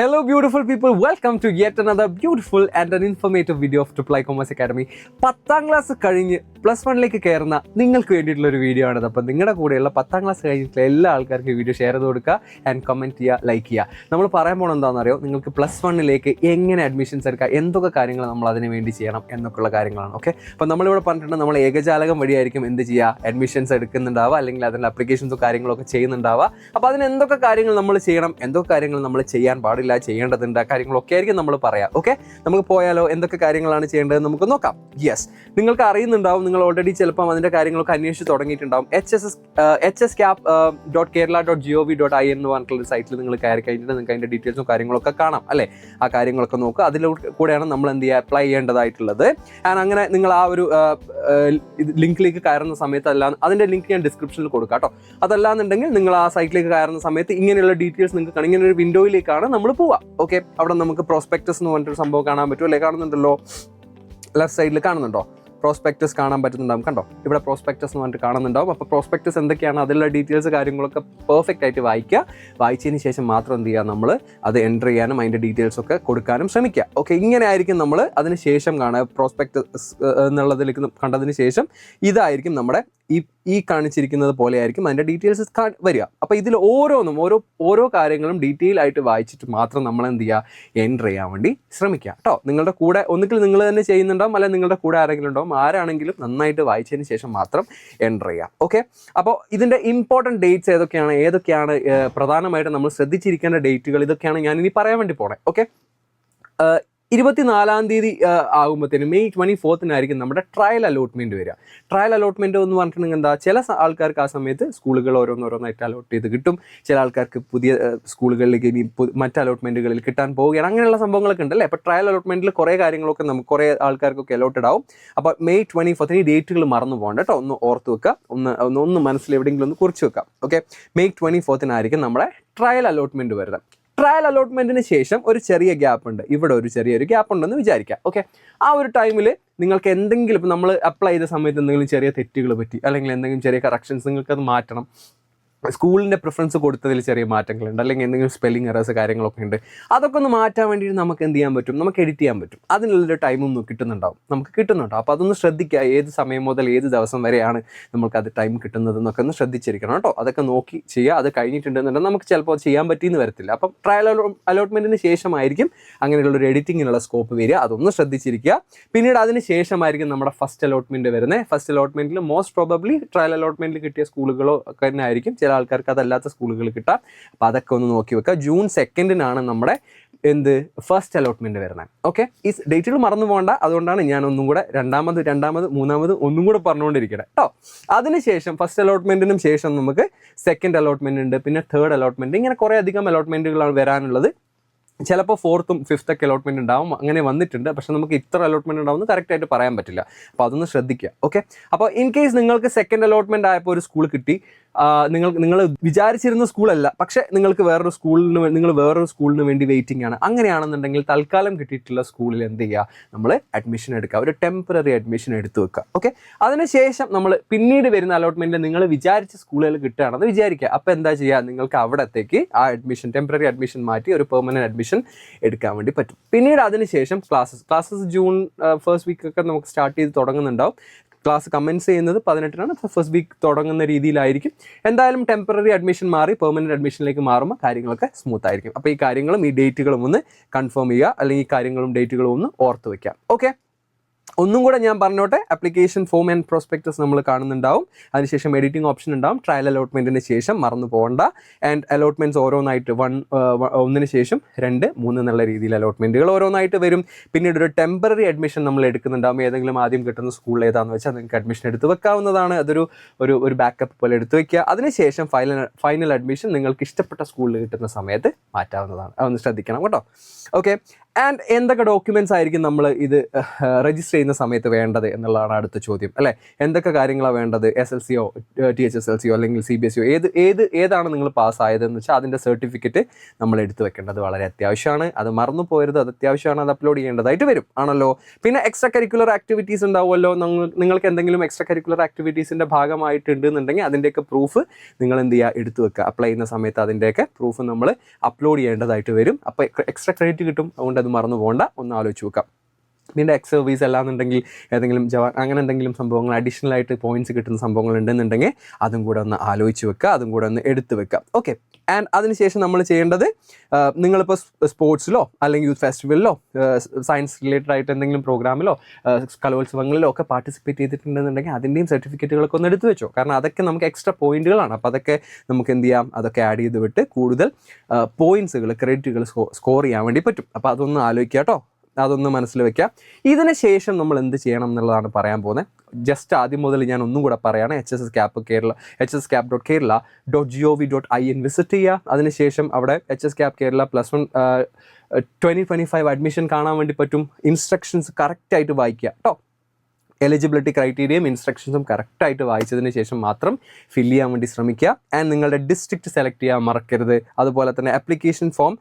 Hello beautiful people, welcome to yet another beautiful and an informative video of Triple I Commerce Academy. 10th class കഴിഞ്ഞ് +1 കയറുന്ന നിങ്ങൾക്ക് വേണ്ടിയിട്ടുള്ള ഒരു video ആണിത്. അപ്പോൾ നിങ്ങളുടെ കൂടെയുള്ള 10th ക്ലാസ് കഴിഞ്ഞിട്ടുള്ള എല്ലാ ആൾക്കാർക്കും ഈ വീഡിയോ ഷെയർ ചെയ്ത് കൊടുക്കുക ആൻഡ് കമൻറ്റ് ചെയ്യുക, ലൈക്ക് ചെയ്യുക. നമ്മൾ പറയാൻ പോകുന്നത് എന്താണെന്നറിയോ, നിങ്ങൾക്ക് +1 എങ്ങനെ അഡ്മിഷൻസ് എടുക്കുക, എന്തൊക്കെ കാര്യങ്ങൾ നമ്മൾ അതിന് വേണ്ടി ചെയ്യണം എന്നൊക്കെയുള്ള കാര്യങ്ങളാണ്. ഓക്കെ, അപ്പോൾ നമ്മളിവിടെ പറഞ്ഞിട്ടുണ്ട് നമ്മൾ ഏകജാലകം വഴിയായിരിക്കും എന്ത് ചെയ്യുക, അഡ്മിഷൻസ് എടുക്കുന്നുണ്ടാവുക, അല്ലെങ്കിൽ അതിൻ്റെ അപ്ലിക്കേഷൻസോ കാര്യങ്ങളൊക്കെ ചെയ്യുന്നുണ്ടാവുക. അപ്പോൾ അതിന് എന്തൊക്കെ കാര്യങ്ങൾ നമ്മൾ ചെയ്യണം, എന്തൊക്കെ കാര്യങ്ങൾ നമ്മൾ ചെയ്യാൻ പാടില്ല, ചെയ്യേണ്ടതുണ്ട്, ആ കാര്യങ്ങളൊക്കെ ആയിരിക്കും നമ്മൾ പറയാം. ഓക്കെ, നമുക്ക് പോയാലോ, എന്തൊക്കെ കാര്യങ്ങളാണ് ചെയ്യേണ്ടത് നമുക്ക് നോക്കാം. യെസ്, നിങ്ങൾക്ക് അറിയുന്നുണ്ടാവും, നിങ്ങൾ ഓൾറെഡി ചിലപ്പം അതിൻ്റെ കാര്യങ്ങളൊക്കെ അന്വേഷിച്ച് തുടങ്ങിയിട്ടുണ്ടാവും. hscap.kerala.gov.in എന്ന് പറഞ്ഞിട്ടുള്ള സൈറ്റിൽ നിങ്ങൾ കയറി കഴിഞ്ഞിട്ട് നിങ്ങൾക്ക് അതിൻ്റെ ഡീറ്റെയിൽസും കാര്യങ്ങളൊക്കെ കാണാം അല്ലേ. ആ കാര്യങ്ങളൊക്കെ നോക്കുക, അതിലൂടെ കൂടെയാണ് നമ്മൾ എന്ത് ചെയ്യുക, അപ്ലൈ ചെയ്യേണ്ടതായിട്ടുള്ളത്. ആൻഡ് അങ്ങനെ നിങ്ങൾ ആ ഒരു ലിങ്കിലേക്ക് കയറുന്ന സമയത്ത് അതിൻ്റെ ലിങ്ക് ഞാൻ ഡിസ്ക്രിപ്ഷനിൽ കൊടുക്കാം കേട്ടോ. അതല്ലാന്നുണ്ടെങ്കിൽ നിങ്ങൾ ആ സൈറ്റിലേക്ക് കയറുന്ന സമയത്ത് ഇങ്ങനെയുള്ള ഡീറ്റെയിൽസ് നിങ്ങൾക്ക് കാണാം. ഇങ്ങനെ ഒരു വിൻഡോയിലേക്കാണ് നമ്മൾ പോവുക. ഓക്കെ, അവിടെ നമുക്ക് പ്രോസ്പെക്ടസ് എന്ന് പറഞ്ഞിട്ടൊരു സംഭവം കാണാൻ പറ്റും അല്ലേ, കാണുന്നുണ്ടല്ലോ, ലെഫ്റ്റ് സൈഡിൽ കാണുന്നുണ്ടോ, പ്രോസ്പെക്ടസ് കാണാൻ പറ്റുന്നുണ്ടാവും. കണ്ടോ, ഇവിടെ പ്രോസ്പെക്ടസ് എന്ന് പറഞ്ഞിട്ട് കാണുന്നുണ്ടാവും. അപ്പോൾ പ്രോസ്പെക്ടസ് എന്തൊക്കെയാണ്, അതിലുള്ള ഡീറ്റെയിൽസ് കാര്യങ്ങളൊക്കെ പെർഫെക്റ്റ് ആയിട്ട് വായിക്കുക. വായിച്ചതിന് ശേഷം മാത്രം എന്ത് ചെയ്യുക, നമ്മൾ അത് എൻ്റർ ചെയ്യാനും അതിൻ്റെ ഡീറ്റെയിൽസൊക്കെ കൊടുക്കാനും ശ്രമിക്കുക. ഓക്കെ, ഇങ്ങനെ ആയിരിക്കും നമ്മൾ അതിന് ശേഷം കാണുക. പ്രോസ്പെക്ടസ് എന്നുള്ളതിലേക്ക് കണ്ടതിന് ശേഷം ഇതായിരിക്കും നമ്മുടെ ഈ കാണിച്ചിരിക്കുന്നത് പോലെ ആയിരിക്കും അതിൻ്റെ ഡീറ്റെയിൽസ് വരിക. അപ്പോൾ ഇതിൽ ഓരോ കാര്യങ്ങളും ഡീറ്റെയിൽ ആയിട്ട് വായിച്ചിട്ട് മാത്രം നമ്മൾ എന്ത് ചെയ്യുക, എൻ്റർ ചെയ്യാൻ വേണ്ടി ശ്രമിക്കുക കേട്ടോ. നിങ്ങളുടെ കൂടെ ഒന്നുകിൽ നിങ്ങൾ തന്നെ ചെയ്യുന്നുണ്ടാവും, അല്ലെങ്കിൽ നിങ്ങളുടെ കൂടെ ആരെങ്കിലും ഉണ്ടാവും. ആരാണെങ്കിലും നന്നായിട്ട് വായിച്ചതിന് ശേഷം മാത്രം എൻ്റർ ചെയ്യാം. ഓക്കെ, അപ്പോൾ ഇതിൻ്റെ ഇമ്പോർട്ടൻറ്റ് ഡേറ്റ്സ് ഏതൊക്കെയാണ് പ്രധാനമായിട്ട് നമ്മൾ ശ്രദ്ധിച്ചിരിക്കേണ്ട ഡേറ്റുകൾ, ഇതൊക്കെയാണ് ഞാൻ ഇനി പറയാൻ വേണ്ടി പോണേ. ഓക്കെ, 24-ാം തീയതി ആകുമ്പോഴത്തേനും May 24 നമ്മുടെ ട്രയൽ അലോട്ട്മെൻറ്റ് വരിക. ട്രയൽ അലോട്ട്മെൻറ്റ് എന്ന് പറഞ്ഞിട്ടുണ്ടെങ്കിൽ എന്താ, ചില ആൾക്കാർക്ക് ആ സമയത്ത് സ്കൂളുകൾ ഓരോന്നായിട്ട് അലോട്ട് ചെയ്ത് കിട്ടും. ചില ആൾക്കാർക്ക് പുതിയ സ്കൂളുകളിലേക്ക് ഇനി മറ്റ് അലോട്ട്മെൻറ്റുകളിൽ കിട്ടാൻ പോവുകയാണ്. അങ്ങനെയുള്ള സംഭവങ്ങളൊക്കെ ഉണ്ടല്ലേ. അപ്പോൾ ട്രയൽ അലോട്ട്മെൻറ്റിൽ കുറേ കാര്യങ്ങളൊക്കെ നമുക്ക് കുറേ ആൾക്കാർക്കൊക്കെ അലോട്ടഡ് ആവും. അപ്പോൾ May 24 ഈ ഡേറ്റുകൾ മറന്നു പോകണ്ട കേട്ടോ, ഒന്ന് ഓർത്ത് വെക്കുക, ഒന്ന് മനസ്സിൽ എവിടെയെങ്കിലും ഒന്ന് കുറിച്ച് വെക്കാം. ഓക്കെ, May 24 നമ്മുടെ ട്രയൽ അലോട്ട്മെൻറ്റ് വരുന്നത്. ട്രയൽ അലോട്ട്മെൻറ്റിന് ശേഷം ഒരു ചെറിയ ഗ്യാപ്പ് ഉണ്ട്, ഇവിടെ ഒരു ചെറിയൊരു ഗ്യാപ്പ് ഉണ്ടെന്ന് വിചാരിക്കാം. ഓക്കെ, ആ ഒരു ടൈമിൽ നിങ്ങൾക്ക് എന്തെങ്കിലും, ഇപ്പോൾ നമ്മൾ അപ്ലൈ ചെയ്ത സമയത്ത് എന്തെങ്കിലും ചെറിയ തെറ്റുകൾ പറ്റി, അല്ലെങ്കിൽ എന്തെങ്കിലും ചെറിയ കറക്ഷൻസ് നിങ്ങൾക്കത് മാറ്റണം, സ്കൂളിൻ്റെ പ്രിഫറൻസ് കൊടുത്തതിൽ ചെറിയ മാറ്റങ്ങളുണ്ട്, അല്ലെങ്കിൽ എന്തെങ്കിലും സ്പെല്ലിംഗ് എറേഴ്സ് കാര്യങ്ങളൊക്കെ ഉണ്ട്, അതൊക്കെ ഒന്ന് മാറ്റാൻ വേണ്ടിയിട്ട് നമുക്ക് എന്ത് ചെയ്യാൻ പറ്റും, നമുക്ക് എഡിറ്റ് ചെയ്യാൻ പറ്റും. അതിനുള്ളൊരു ടൈമും നമുക്ക് കിട്ടുന്നുണ്ടാവും. അപ്പോൾ അതൊന്ന് ശ്രദ്ധിക്കുക, ഏത് സമയം മുതൽ ഏത് ദിവസം വരെയാണ് നമുക്കത് ടൈം കിട്ടുന്നതെന്നൊക്കെ ഒന്ന് ശ്രദ്ധിച്ചിരിക്കണം കേട്ടോ. അതൊക്കെ നോക്കി ചെയ്യുക. അത് കഴിഞ്ഞിട്ടുണ്ടെന്നുണ്ടെങ്കിൽ നമുക്ക് ചിലപ്പോൾ ചെയ്യാൻ പറ്റിയെന്ന് വരത്തില്ല. അപ്പം ട്രയൽ അലോട്ട്മെൻറ്റിന് ശേഷമായിരിക്കും അങ്ങനെയുള്ളൊരു എഡിറ്റിങ്ങിനുള്ള സ്കോപ്പ് വരിക. അതൊന്ന് ശ്രദ്ധിച്ചിരിക്കുക. പിന്നീട് അതിന് ശേഷമായിരിക്കും നമ്മുടെ ഫസ്റ്റ് അലോട്ട്മെൻറ്റ് വരുന്നത്. ഫസ്റ്റ് അലോട്ട്മെൻറ്റിൽ മോസ്റ്റ് പ്രോബബ്ലി ട്രയൽ അലോട്ട്മെൻറ്റിൽ കിട്ടിയ സ്കൂളുകളോ ഒക്കെ തന്നെ ആയിരിക്കും, ചില ആൾക്കാർക്ക് അതല്ലാത്ത സ്കൂളുകൾ കിട്ടാം. അപ്പോൾ അതൊക്കെ ഒന്ന് നോക്കി വെക്കുക. June 2 നമ്മുടെ ഫസ്റ്റ് അലോട്ട്മെൻറ്റ് വരുന്നത്. ഓക്കെ, ഈ ഡേറ്റുകൾ മറന്നു പോകണ്ട. അതുകൊണ്ടാണ് ഞാൻ ഒന്നും കൂടെ മൂന്നാമത് ഒന്നും കൂടെ പറഞ്ഞുകൊണ്ടിരിക്കട്ടെ കേട്ടോ. അതിനുശേഷം ഫസ്റ്റ് അലോട്ട്മെൻറ്റിനും ശേഷം നമുക്ക് സെക്കൻഡ് അലോട്ട്മെൻറ്റ് ഉണ്ട്, പിന്നെ തേർഡ് അലോട്ട്മെൻറ്റ്, ഇങ്ങനെ കുറേ അധികം അലോട്ട്മെൻറ്റുകളാണ് വരാനുള്ളത്. ചിലപ്പോൾ 4th ഉം 5th അലോട്ട്മെൻറ്റ് ഉണ്ടാവും, അങ്ങനെ വന്നിട്ടുണ്ട്. പക്ഷേ നമുക്ക് ഇത്ര അലോട്ട്മെൻറ്റ് ഉണ്ടാവുമെന്ന് കറക്റ്റായിട്ട് പറയാൻ പറ്റില്ല. അപ്പോൾ അതൊന്ന് ശ്രദ്ധിക്കുക. ഓക്കെ, അപ്പോൾ ഇൻ കേസ് നിങ്ങൾക്ക് സെക്കൻഡ് അലോട്ട്മെൻറ്റ് ആയപ്പോൾ ഒരു സ്കൂൾ കിട്ടി, നിങ്ങൾ വിചാരിച്ചിരുന്ന സ്കൂളല്ല, പക്ഷേ നിങ്ങൾ വേറൊരു സ്കൂളിന് വേണ്ടി വെയിറ്റിംഗ് ആണ്. അങ്ങനെയാണെന്നുണ്ടെങ്കിൽ തൽക്കാലം കിട്ടിയിട്ടുള്ള സ്കൂളിൽ എന്ത് ചെയ്യുക, നമ്മൾ അഡ്മിഷൻ എടുക്കുക, ഒരു ടെമ്പററി അഡ്മിഷൻ എടുത്ത് വെക്കുക. ഓക്കെ, അതിനുശേഷം നമ്മൾ പിന്നീട് വരുന്ന അലോട്ട്മെൻറ്റിൽ നിങ്ങൾ വിചാരിച്ച സ്കൂളുകൾ കിട്ടുകയാണെന്ന് വിചാരിക്കുക. അപ്പോൾ എന്താ ചെയ്യുക, നിങ്ങൾക്ക് അവിടത്തേക്ക് ആ ടെമ്പററി അഡ്മിഷൻ മാറ്റി ഒരു പെർമനൻറ്റ് അഡ്മിഷൻ എടുക്കാൻ വേണ്ടി പറ്റും. പിന്നീട് അതിനുശേഷം ക്ലാസ്സസ് June 1st വീക്കൊക്കെ നമുക്ക് സ്റ്റാർട്ട് ചെയ്ത് തുടങ്ങുന്നുണ്ടാവും. ക്ലാസ് കമൻസ് ചെയ്യുന്നത് 18 ഫസ്റ്റ് വീക്ക് തുടങ്ങുന്ന രീതിയിലായിരിക്കും. എന്തായാലും ടെമ്പററി അഡ്മിഷൻ മാറി പെർമനൻറ്റ് അഡ്മിഷനിലേക്ക് മാറുമ്പോൾ കാര്യങ്ങളൊക്കെ സ്മൂത്ത് ആയിരിക്കും. അപ്പോൾ ഈ കാര്യങ്ങളും ഈ ഡേറ്റുകളും ഒന്ന് കൺഫേം ചെയ്യുക, അല്ലെങ്കിൽ ഈ കാര്യങ്ങളും ഡേറ്റുകളും ഒന്ന് ഓർത്ത് വയ്ക്കാം. ഓക്കെ, ഒന്നും കൂടെ ഞാൻ പറഞ്ഞോട്ടെ, ആപ്ലിക്കേഷൻ ഫോം ആൻഡ് പ്രോസ്പെക്ടസ് നമ്മൾ കാണുന്നുണ്ടാവും. അതിനുശേഷം എഡിറ്റിംഗ് ഓപ്ഷൻ ഉണ്ടാവും. ട്രയൽ അലോട്ട്മെൻറ്റിന് ശേഷം മറന്നു പോകണ്ട. ആൻഡ് അലോട്ട്മെൻറ്റ്സ് ഓരോന്നായിട്ട് ഒന്നിന് ശേഷം 2, 3 എന്നുള്ള രീതിയിൽ അലോട്ട്മെൻറ്റുകൾ ഓരോന്നായിട്ട് വരും. പിന്നീട് ഒരു ടെമ്പററി അഡ്മിഷൻ നമ്മൾ എടുക്കുന്നുണ്ടാവും. ഏതെങ്കിലും ആദ്യം കിട്ടുന്ന സ്കൂൾ ഏതാണെന്ന് വെച്ചാൽ നിങ്ങൾക്ക് അഡ്മിഷൻ എടുത്ത് വെക്കാവുന്നതാണ്. ഒരു ബാക്കപ്പ് പോലെ എടുത്ത് വയ്ക്കുക. അതിനുശേഷം ഫൈനൽ അഡ്മിഷൻ നിങ്ങൾക്ക് ഇഷ്ടപ്പെട്ട സ്കൂളിൽ കിട്ടുന്ന സമയത്ത് മാറ്റാവുന്നതാണ്. അതൊന്ന് ശ്രദ്ധിക്കണം കേട്ടോ. ഓക്കെ, ആൻഡ് എന്തൊക്കെ ഡോക്യുമെൻറ്റ്സ് ആയിരിക്കും നമ്മൾ ഇത് രജിസ്റ്റർ ചെയ്യുന്ന സമയത്ത് വേണ്ടത് എന്നുള്ളതാണ് അടുത്ത ചോദ്യം അല്ലേ. എന്തൊക്കെ കാര്യങ്ങളാണ് വേണ്ടത്? SLCയോ THSLCയോ അല്ലെങ്കിൽ CBSEയോ ഏതാണ് നിങ്ങൾ പാസ്സായതെന്ന് വെച്ചാൽ അതിൻ്റെ സർട്ടിഫിക്കറ്റ് നമ്മൾ എടുത്തു വെക്കേണ്ടത് വളരെ അത്യാവശ്യമാണ്. അത് മറന്നു പോകരുത്, അത് അത്യാവശ്യമാണ്, അത് അപ്ലോഡ് ചെയ്യേണ്ടതായിട്ട് വരും ആണല്ലോ. പിന്നെ എക്സ്ട്രാ കരിക്കുലർ ആക്ടിവിറ്റീസ് ഉണ്ടാവുമല്ലോ. നിങ്ങൾക്ക് എന്തെങ്കിലും എക്സ്ട്രാ കരിക്കുലർ ആക്ടിവിറ്റീസിൻ്റെ ഭാഗമായിട്ടുണ്ട് എന്നുണ്ടെങ്കിൽ അതിൻ്റെയൊക്കെ പ്രൂഫ് നിങ്ങൾ എന്ത് ചെയ്യുക, എടുത്തു വെക്കുക. അപ്ലൈ ചെയ്യുന്ന സമയത്ത് അതിൻ്റെയൊക്കെ പ്രൂഫ് നമ്മൾ അപ്ലോഡ് ചെയ്യേണ്ടതായിട്ട് വരും. അപ്പോൾ എക്സ്ട്രാ ക്രെഡിറ്റ് കിട്ടും. അതുകൊണ്ട് അത് മറന്നു പോകണ്ട, ഒന്ന് ആലോചിച്ച് വെക്കാം. പിന്നെ എക്സ് സർവീസ് അല്ലാന്നുണ്ടെങ്കിൽ ഏതെങ്കിലും ജവാൻ അങ്ങനെ എന്തെങ്കിലും സംഭവങ്ങൾ അഡീഷണൽ ആയിട്ട് പോയിന്റ്സ് കിട്ടുന്ന സംഭവങ്ങൾ ഉണ്ടെന്നുണ്ടെങ്കിൽ അതും കൂടെ ഒന്ന് ആലോചിച്ച് വെക്കുക, അതും കൂടെ ഒന്ന് എടുത്ത് വെക്കുക. ഓക്കെ. ആൻഡ് അതിനുശേഷം നമ്മൾ ചെയ്യേണ്ടത്, നിങ്ങളിപ്പോൾ സ്പോർട്സിലോ അല്ലെങ്കിൽ യൂത്ത് ഫെസ്റ്റിവലിലോ സയൻസ് റിലേറ്റഡ് ആയിട്ട് എന്തെങ്കിലും പ്രോഗ്രാമിലോ കലോത്സവങ്ങളിലോ ഒക്കെ പാർട്ടിസിപ്പേറ്റ് ചെയ്തിട്ടുണ്ടെന്നുണ്ടെങ്കിൽ അതിൻ്റെയും സർട്ടിഫിക്കറ്റുകളൊക്കെ ഒന്ന് എടുത്ത് വെച്ചോ. കാരണം അതൊക്കെ നമുക്ക് എക്സ്ട്രാ പോയിന്റുകളാണ്. അപ്പോൾ അതൊക്കെ നമുക്ക് എന്ത് ചെയ്യാം, അതൊക്കെ ആഡ് ചെയ്ത് വിട്ട് കൂടുതൽ പോയിന്റ്സുകൾ ക്രെഡിറ്റുകൾ സ്കോർ ചെയ്യാൻ വേണ്ടി പറ്റും. അപ്പോൾ അതൊന്ന് ആലോചിക്കുക കേട്ടോ, അതൊന്ന് മനസ്സിൽ വെക്കുക. ഇതിന് ശേഷം നമ്മൾ എന്ത് ചെയ്യണം എന്നുള്ളതാണ് പറയാൻ പോകുന്നത്. ജസ്റ്റ് ആദ്യം മുതൽ ഞാൻ ഒന്നും കൂടെ പറയുകയാണ്. hscap.kerala.gov.in വിസിറ്റ് ചെയ്യുക. അതിനുശേഷം അവിടെ HSCAP കേരള +1 2025 അഡ്മിഷൻ കാണാൻ വേണ്ടി പറ്റും. ഇൻസ്ട്രക്ഷൻസ് കറക്റ്റായിട്ട് വായിക്കുക കേട്ടോ. എലിജിബിലിറ്റി ക്രൈറ്റീരിയയും ഇൻസ്ട്രക്ഷൻസും കറക്റ്റായിട്ട് വായിച്ചതിന് ശേഷം മാത്രം ഫില്ല് ചെയ്യാൻ വേണ്ടി ശ്രമിക്കുക. ആൻഡ് നിങ്ങളുടെ ഡിസ്ട്രിക്റ്റ് സെലക്ട് ചെയ്യാൻ മറക്കരുത്. അതുപോലെ തന്നെ ആപ്ലിക്കേഷൻ ഫോം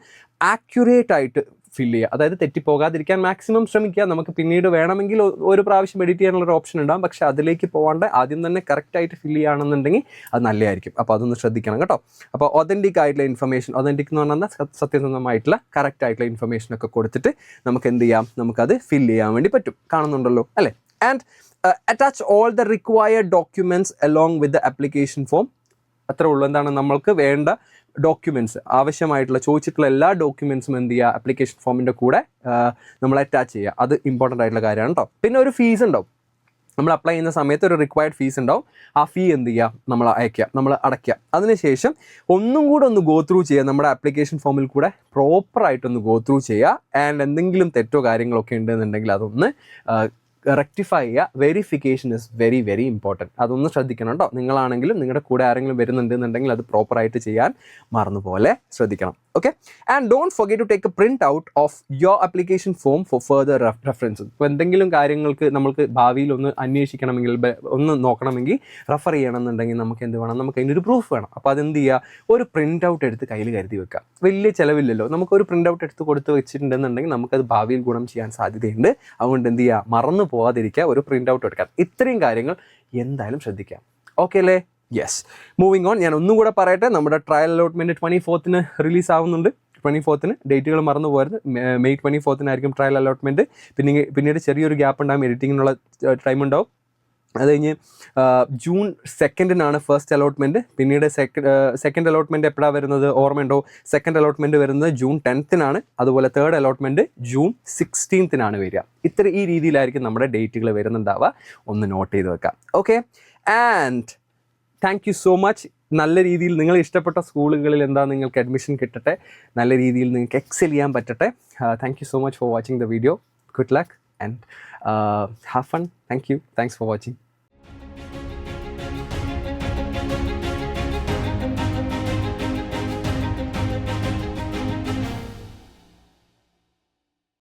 ആക്യുറേറ്റ് ആയിട്ട് ഫില്ല് ചെയ്യുക, അതായത് തെറ്റിപ്പോകാതിരിക്കാൻ മാക്സിമം ശ്രമിക്കുക. നമുക്ക് പിന്നീട് വേണമെങ്കിൽ ഒരു പ്രാവശ്യം എഡിറ്റ് ചെയ്യാനുള്ളൊരു ഓപ്ഷൻ ഉണ്ടാകും, പക്ഷേ അതിലേക്ക് പോകാണ്ട് ആദ്യം തന്നെ കറക്റ്റായിട്ട് ഫില്ല് ചെയ്യുകയാണെന്നുണ്ടെങ്കിൽ അത് നല്ലതായിരിക്കും. അപ്പോൾ അതൊന്ന് ശ്രദ്ധിക്കണം കേട്ടോ. അപ്പോൾ ഒതൻറ്റിക് ആയിട്ടുള്ള ഇൻഫർമേഷൻ, ഒതൻറ്റിക് എന്ന് പറഞ്ഞാൽ സത്യസന്ധമായിട്ടുള്ള കറക്റ്റ് ആയിട്ടുള്ള ഇൻഫർമേഷനൊക്കെ കൊടുത്തിട്ട് നമുക്ക് എന്ത് ചെയ്യാം, നമുക്കത് ഫില്ല് ചെയ്യാൻ വേണ്ടി പറ്റും. കാണുന്നുണ്ടല്ലോ അല്ലേ. And attach all the required documents along with the application form. അത്രേ ഉള്ളൂ. എന്താണ് നമ്മൾക്ക് വേണ്ട ഡോക്യുമെൻറ്റ്സ്, ആവശ്യമായിട്ടുള്ള ചോദിച്ചിട്ടുള്ള എല്ലാ ഡോക്യുമെൻറ്റ്സും എന്ത് ചെയ്യുക, ആപ്ലിക്കേഷൻ ഫോമിൻ്റെ കൂടെ നമ്മൾ അറ്റാച്ച് ചെയ്യുക. അത് ഇമ്പോർട്ടൻ്റ് ആയിട്ടുള്ള കാര്യമാണ് കേട്ടോ. പിന്നെ ഒരു ഫീസ് ഉണ്ടാവും. നമ്മൾ അപ്ലൈ ചെയ്യുന്ന സമയത്ത് ഒരു റിക്വയർഡ് ഫീസ് ഉണ്ടാവും. ആ ഫീ എന്ത് ചെയ്യുക, നമ്മൾ അടയ്ക്കുക. അതിനുശേഷം ഒന്നും കൂടെ ഒന്ന് ഗോ ത്രൂ ചെയ്യുക, നമ്മുടെ ആപ്ലിക്കേഷൻ ഫോമിൽ കൂടെ പ്രോപ്പറായിട്ടൊന്ന് ഗോ ത്രൂ ചെയ്യുക. ആൻഡ് എന്തെങ്കിലും തെറ്റോ കാര്യങ്ങളൊക്കെ ഉണ്ടെന്നുണ്ടെങ്കിൽ അതൊന്ന് റെക്ടിഫൈ ചെയ്യുക. Verification is very very important. അതൊന്ന് ശ്രദ്ധിക്കണം കേട്ടോ. നിങ്ങളാണെങ്കിലും നിങ്ങളുടെ കൂടെ ആരെങ്കിലും വരുന്നുണ്ടെന്നുണ്ടെങ്കിൽ അത് പ്രോപ്പറായിട്ട് ചെയ്യാൻ മറന്നുപോലെ ശ്രദ്ധിക്കണം. Okay. And don't forget to take a print out of your application form for further references. ഇപ്പോൾ എന്തെങ്കിലും കാര്യങ്ങൾക്ക് നമ്മൾക്ക് ഭാവിയിൽ ഒന്ന് അന്വേഷിക്കണമെങ്കിൽ, ഒന്ന് നോക്കണമെങ്കിൽ, റെഫർ ചെയ്യണമെന്നുണ്ടെങ്കിൽ നമുക്ക് എന്ത് വേണം, നമുക്ക് അതിൻ്റെ ഒരു പ്രൂഫ് വേണം. അപ്പോൾ അതെന്ത് ചെയ്യുക, ഒരു പ്രിൻറ്റ് ഔട്ട് എടുത്ത് കയ്യിൽ കരുതി വെക്കുക. വലിയ ചിലവില്ലല്ലോ. നമുക്കൊരു പ്രിൻറ്റ് ഔട്ട് എടുത്ത് കൊടുത്ത് വെച്ചിട്ടുണ്ടെന്നുണ്ടെങ്കിൽ നമുക്കത് ഭാവിയിൽ ഗുണം ചെയ്യാൻ സാധ്യതയുണ്ട്. അതുകൊണ്ട് എന്ത് ചെയ്യുക, മറന്നു പോകാതിരിക്കുക, ഒരു പ്രിൻ്റ് ഔട്ട് എടുക്കാം. ഇത്രയും കാര്യങ്ങൾ എന്തായാലും ശ്രദ്ധിക്കാം. ഓക്കെ അല്ലേ? യെസ്. Moving on. ഞാൻ ഒന്നും കൂടെ പറയട്ടെ, നമ്മുടെ ട്രയൽ അലോട്ട്മെൻറ്റ് 24th റിലീസ് ആവുന്നുണ്ട്. 24th ഡേറ്റുകൾ മറന്നു പോകരുത്. May 24 trial allotment. പിന്നീട് ചെറിയൊരു ഗ്യാപ്പ് ഉണ്ടാകും, എഡിറ്റിങ്ങിനുള്ള ടൈം ഉണ്ടാവും. അത് കഴിഞ്ഞ് June 2 ഫസ്റ്റ് അലോട്ട്മെൻറ്റ്. പിന്നീട് സെക്കൻഡ് അലോട്ട്മെൻറ്റ് എപ്പോഴാണ് വരുന്നത് ഓർമ്മയുണ്ടോ? സെക്കൻഡ് അലോട്ട്മെൻറ്റ് വരുന്നത് June 10 അതുപോലെ തേർഡ് അലോട്ട്മെൻറ്റ് June 16 വരിക. ഈ രീതിയിലായിരിക്കും നമ്മുടെ ഡേറ്റുകൾ വരുന്നുണ്ടാവുക. ഒന്ന് നോട്ട് ചെയ്ത് വെക്കാം. Okay. And thank you so much. നല്ല രീതിയിൽ നിങ്ങൾ ഇഷ്ടപ്പെട്ട സ്കൂളുകളിൽ നിങ്ങൾക്ക് അഡ്മിഷൻ കിട്ടട്ടെ, നല്ല രീതിയിൽ നിങ്ങൾക്ക് എക്സൽ ചെയ്യാൻ പറ്റട്ടെ. Thank you so much for watching the video. Good luck and have fun. Thank you. Thanks for watching.